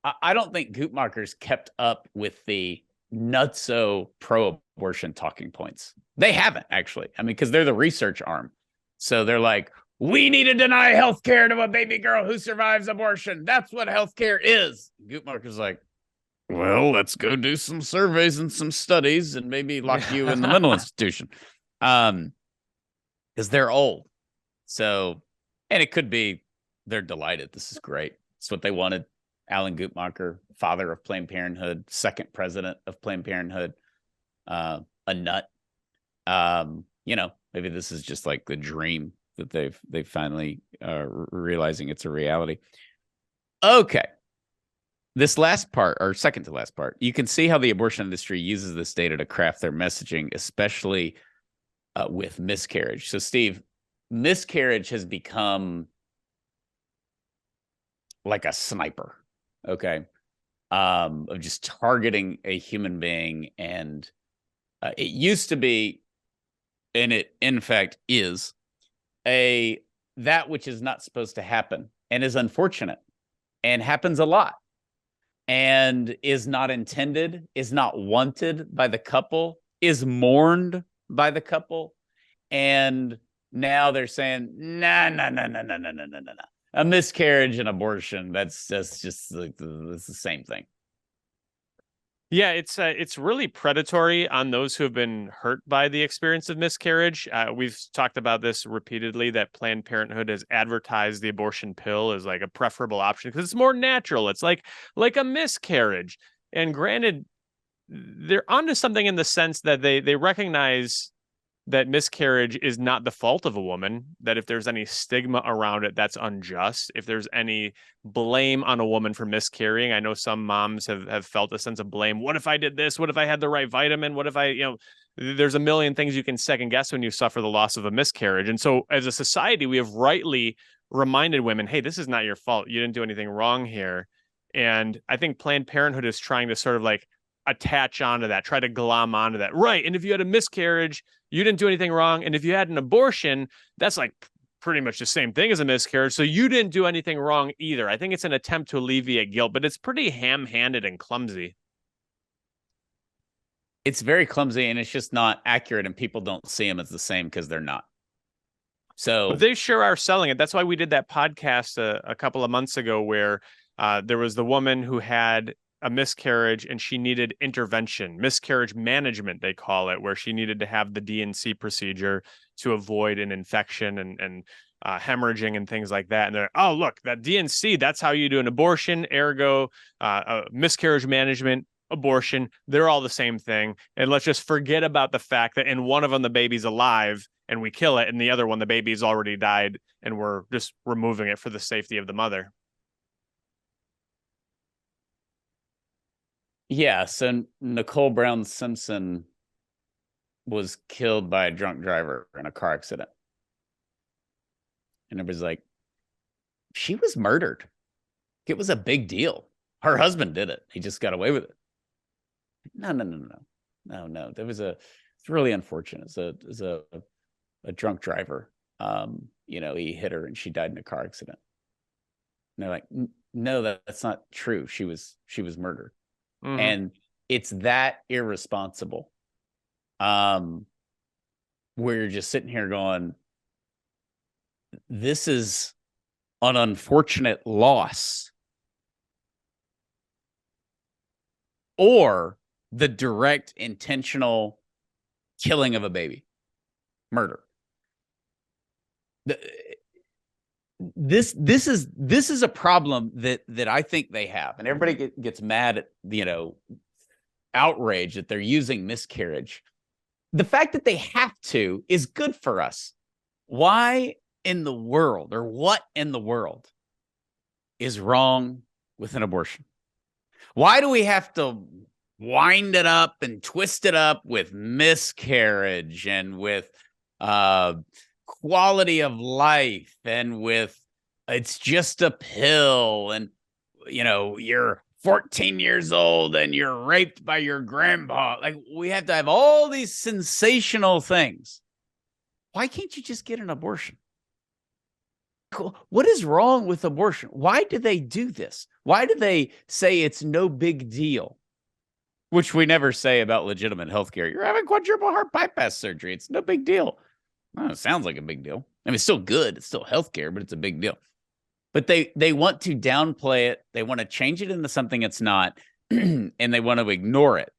I don't think Guttmacher's kept up with the nutso pro-abortion talking points. They haven't, actually. I mean, because they're the research arm. So they're like, we need to deny health care to a baby girl who survives abortion. That's what health care is. Guttmacher's like, well, let's go do some surveys and some studies and maybe lock you in the mental institution. Because they're old. So, and it could be they're delighted. This is great. It's what they wanted. Alan Guttmacher, father of Planned Parenthood, second president of Planned Parenthood, a nut. Maybe this is just like the dream that they've finally realizing it's a reality. Okay. This last part, or second to last part, you can see how the abortion industry uses this data to craft their messaging, especially with miscarriage. So, Steve, miscarriage has become like a sniper, okay, of just targeting a human being. And it used to be, and it in fact is, that which is not supposed to happen and is unfortunate and happens a lot and is not intended, is not wanted by the couple, is mourned by the couple. And now they're saying, no. A miscarriage and abortion, that's just like it's the same thing.
Yeah, it's really predatory on those who have been hurt by the experience of miscarriage. We've talked about this repeatedly, that Planned Parenthood has advertised the abortion pill as like a preferable option because it's more natural. It's like a miscarriage. And granted, they're onto something in the sense that they recognize that miscarriage is not the fault of a woman, that if there's any stigma around it, that's unjust. If there's any blame on a woman for miscarrying, I know some moms have felt a sense of blame. What if I did this? What if I had the right vitamin? What if there's a million things you can second guess when you suffer the loss of a miscarriage. And so as a society, we have rightly reminded women, hey, this is not your fault. You didn't do anything wrong here. And I think Planned Parenthood is trying to sort of like attach onto that, try to glom onto that. Right. And if you had a miscarriage, you didn't do anything wrong. And if you had an abortion, that's like pretty much the same thing as a miscarriage. So you didn't do anything wrong either. I think it's an attempt to alleviate guilt, but it's pretty ham-handed and clumsy.
It's very clumsy, and it's just not accurate, and people don't see them as the same because they're not. So
but they sure are selling it. That's why we did that podcast a couple of months ago where there was the woman who had a miscarriage and she needed intervention, miscarriage management, they call it, where she needed to have the D&C procedure to avoid an infection and hemorrhaging and things like that. And they're, oh, look, that D&C, that's how you do an abortion, ergo, miscarriage management, abortion, they're all the same thing. And let's just forget about the fact that in one of them, the baby's alive and we kill it. And the other one, the baby's already died and we're just removing it for the safety of the mother.
Yeah, so Nicole Brown Simpson was killed by a drunk driver in a car accident. And it was like, she was murdered. It was a big deal. Her husband did it. He just got away with it. No. It's really unfortunate. It's a drunk driver. He hit her and she died in a car accident. And they're like, no, that's not true. She was murdered. Mm-hmm. And it's that irresponsible. Where you're just sitting here going, this is an unfortunate loss, or the direct intentional killing of a baby, murder. This is a problem that I think they have, and everybody gets mad at, outrage that they're using miscarriage. The fact that they have to is good for us. Why in the world, or what in the world is wrong with an abortion? Why do we have to wind it up and twist it up with miscarriage and with quality of life and with it's just a pill and you're 14 years old and you're raped by your grandpa. Like, we have to have all these sensational things. Why can't you just get an abortion? What is wrong with abortion? Why do they do this? Why do they say it's no big deal? Which we never say about legitimate healthcare. You're having quadruple heart bypass surgery. It's no big deal. Well, it sounds like a big deal. I mean, it's still good. It's still healthcare, but it's a big deal. But they want to downplay it. They want to change it into something it's not, and they want to ignore it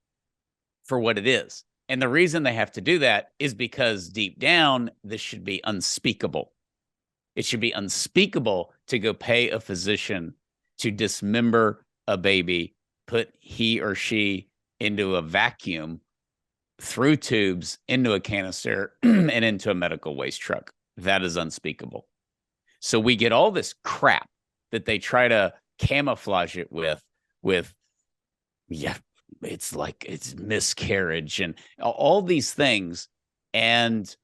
for what it is. And the reason they have to do that is because deep down, this should be unspeakable. It should be unspeakable to go pay a physician to dismember a baby, put he or she into a vacuum, through tubes, into a canister, and into a medical waste truck. That is unspeakable. So we get all this crap that they try to camouflage it with, yeah, it's like it's miscarriage and all these things. And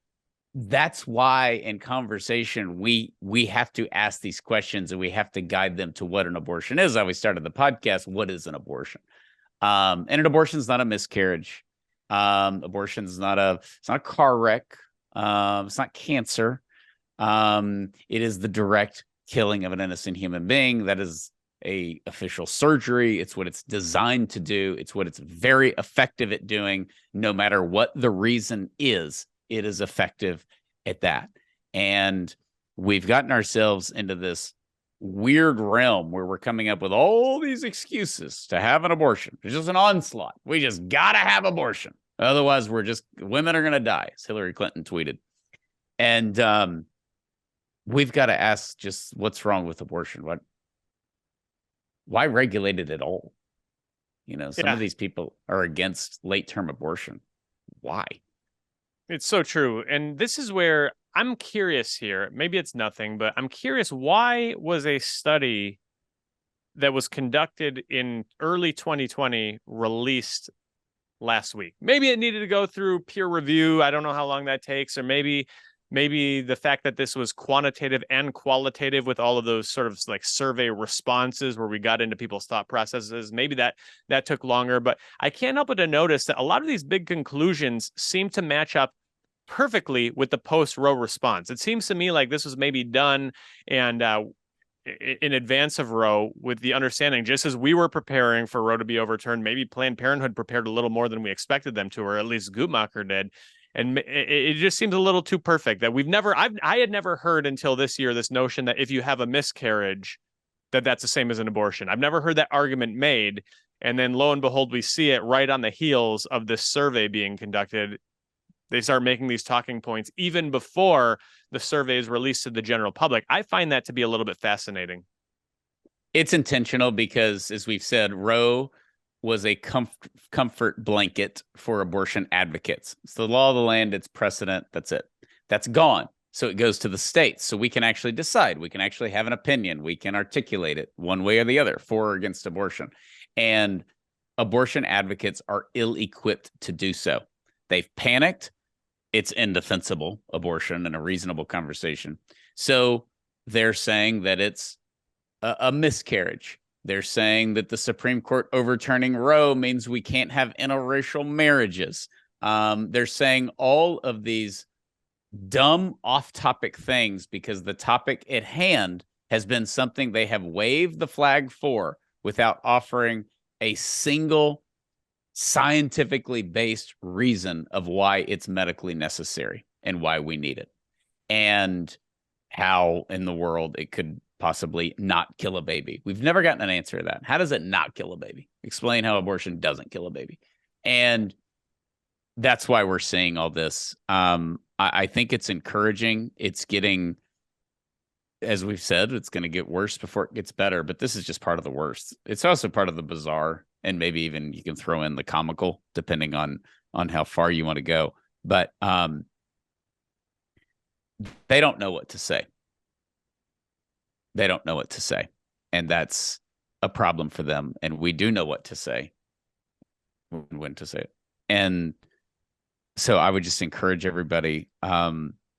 that's why in conversation, we have to ask these questions and we have to guide them to what an abortion is. I always started the podcast, what is an abortion? And an abortion is not a miscarriage. Abortion is it's not a car wreck. It's not cancer. It is the direct killing of an innocent human being. That is a official surgery. It's what it's designed to do. It's what it's very effective at doing. No matter what the reason is, it is effective at that. And we've gotten ourselves into this weird realm where we're coming up with all these excuses to have an abortion. It's just an onslaught. We just got to have abortion. Otherwise, women are going to die, as Hillary Clinton tweeted. And we've got to ask just what's wrong with abortion? Why regulate it at all? Some of these people are against late-term abortion. Why?
It's so true. And this is where I'm curious here. Maybe it's nothing, but I'm curious, why was a study that was conducted in early 2020 released last week? Maybe it needed to go through peer review. I don't know how long that takes. Or maybe the fact that this was quantitative and qualitative with all of those sort of like survey responses where we got into people's thought processes, maybe that took longer. But I can't help but to notice that a lot of these big conclusions seem to match up perfectly with the post-Roe response. It seems to me like this was maybe done and in advance of Roe, with the understanding, just as we were preparing for Roe to be overturned, maybe Planned Parenthood prepared a little more than we expected them to, or at least Guttmacher did. And it just seems a little too perfect that I had never heard until this year this notion that if you have a miscarriage, that's the same as an abortion. I've never heard that argument made. And then lo and behold, we see it right on the heels of this survey being conducted. They start making these talking points even before the survey is released to the general public. I find that to be a little bit fascinating.
It's intentional because, as we've said, Roe was a comfort blanket for abortion advocates. It's the law of the land. It's precedent. That's it. That's gone. So it goes to the states. So we can actually decide. We can actually have an opinion. We can articulate it one way or the other, for or against abortion. And abortion advocates are ill-equipped to do so. They've panicked. It's indefensible, abortion, in a reasonable conversation. So they're saying that it's a miscarriage. They're saying that the Supreme Court overturning Roe means we can't have interracial marriages. They're saying all of these dumb off-topic things because the topic at hand has been something they have waved the flag for without offering a single scientifically based reason of why it's medically necessary and why we need it, and how in the world it could possibly not kill a baby. We've never gotten an answer to that. How does it not kill a baby? Explain how abortion doesn't kill a baby. And that's why we're seeing all this. I think it's encouraging. It's getting, as we've said, it's going to get worse before it gets better, but this is just part of the worst. It's also part of the bizarre, and maybe even you can throw in the comical, depending on how far you want to go. But they don't know what to say. They don't know what to say. And that's a problem for them. And we do know what to say, when to say it. And so I would just encourage everybody.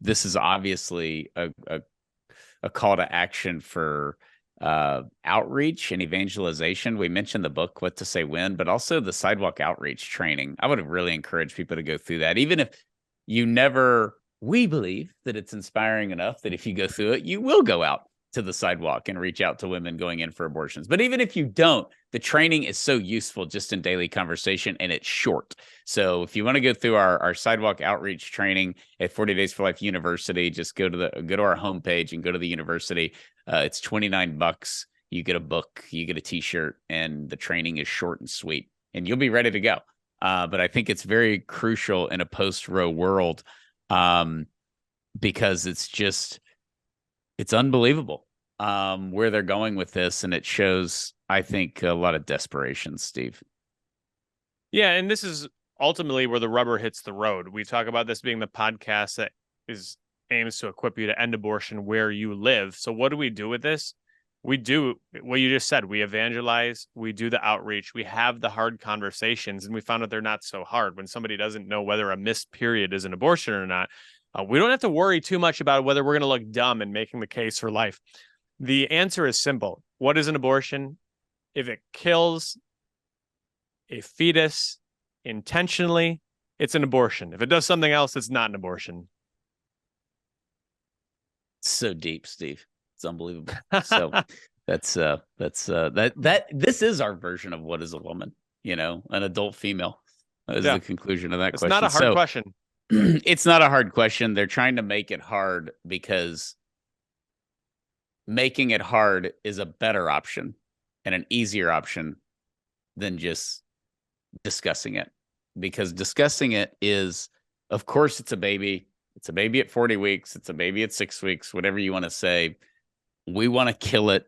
This is obviously a call to action for outreach and evangelization. We mentioned the book, What to Say When, but also the sidewalk outreach training. I would really encourage people to go through that. Even if you never, we believe that it's inspiring enough that if you go through it, you will go out to the sidewalk and reach out to women going in for abortions. But even if you don't, the training is so useful just in daily conversation, and it's short. So if you want to go through our sidewalk outreach training at 40 Days for Life University, just go to our homepage and go to the university. It's $29. You get a book, you get a t-shirt, and the training is short and sweet, and you'll be ready to go. But I think it's very crucial in a post-Roe world, because it's unbelievable where they're going with this, and it shows, I think, a lot of desperation, Steve.
Yeah, and this is ultimately where the rubber hits the road. We talk about this being the podcast that aims to equip you to end abortion where you live. So what do we do with this? We do what you just said. We evangelize, we do the outreach, we have the hard conversations, and we found out they're not so hard. When somebody doesn't know whether a missed period is an abortion or not, we don't have to worry too much about whether we're going to look dumb in making the case for life. The answer is simple. What is an abortion? If it kills a fetus intentionally, it's an abortion. If it does something else, it's not an abortion.
So deep, Steve. It's unbelievable. So this is our version of what is a woman, an adult female. That is the conclusion of that question.
It's not a hard question.
It's not a hard question. They're trying to make it hard because making it hard is a better option and an easier option than just discussing it. Because discussing it is, of course, it's a baby. It's a baby at 40 weeks. It's a baby at 6 weeks, whatever you want to say. We want to kill it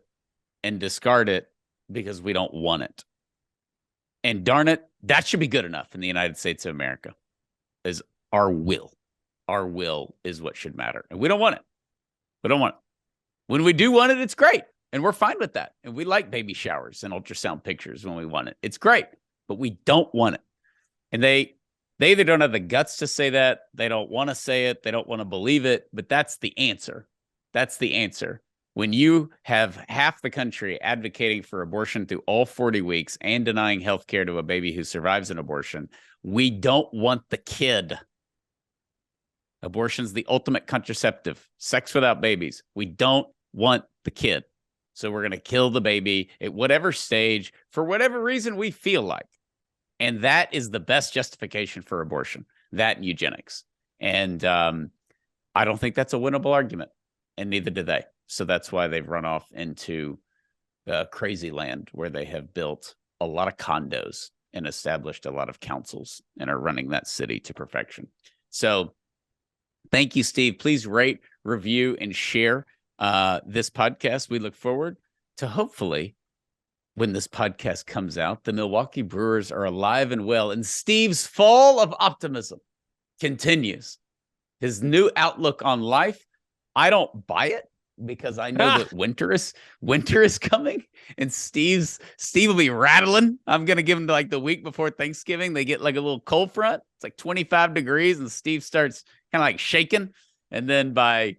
and discard it because we don't want it. And darn it, that should be good enough in the United States of America. Is our will. Our will is what should matter. And we don't want it. We don't want it. When we do want it, it's great. And we're fine with that. And we like baby showers and ultrasound pictures when we want it. It's great. But we don't want it. And they either don't have the guts to say that, they don't want to say it, they don't want to believe it, but that's the answer. That's the answer. When you have half the country advocating for abortion through all 40 weeks and denying health care to a baby who survives an abortion, we don't want the kid. Abortion's the ultimate contraceptive. Sex without babies. We don't want the kid. So we're going to kill the baby at whatever stage, for whatever reason we feel like. And that is the best justification for abortion, that and eugenics. And I don't think that's a winnable argument, and neither do they. So that's why they've run off into crazy land where they have built a lot of condos and established a lot of councils and are running that city to perfection. So thank you, Steve. Please rate, review, and share this podcast. We look forward to hopefully, when this podcast comes out, the Milwaukee Brewers are alive and well, and Steve's fall of optimism continues. His new outlook on life, I don't buy it because I know that winter is coming, and Steve will be rattling. I'm gonna give him like the week before Thanksgiving. They get like a little cold front. It's like 25 degrees, and Steve starts kind of like shaking, and then by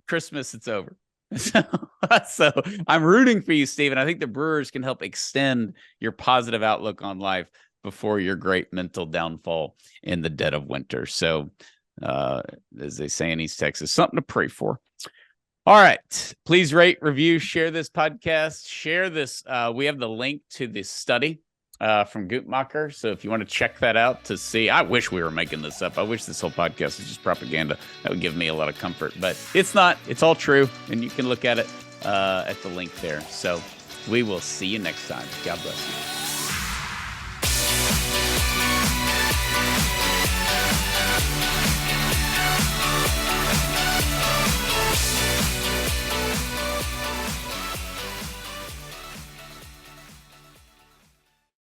Christmas it's over. So I'm rooting for you, Steve, and I think the Brewers can help extend your positive outlook on life before your great mental downfall in the dead of winter. So, as they say in East Texas, something to pray for. All right. Please rate, review, share this podcast. Share this. We have the link to this study from Guttmacher. So if you want to check that out to see, I wish we were making this up. I wish this whole podcast was just propaganda. That would give me a lot of comfort, but it's not. It's all true. And you can look at it at the link there. So we will see you next time. God bless you.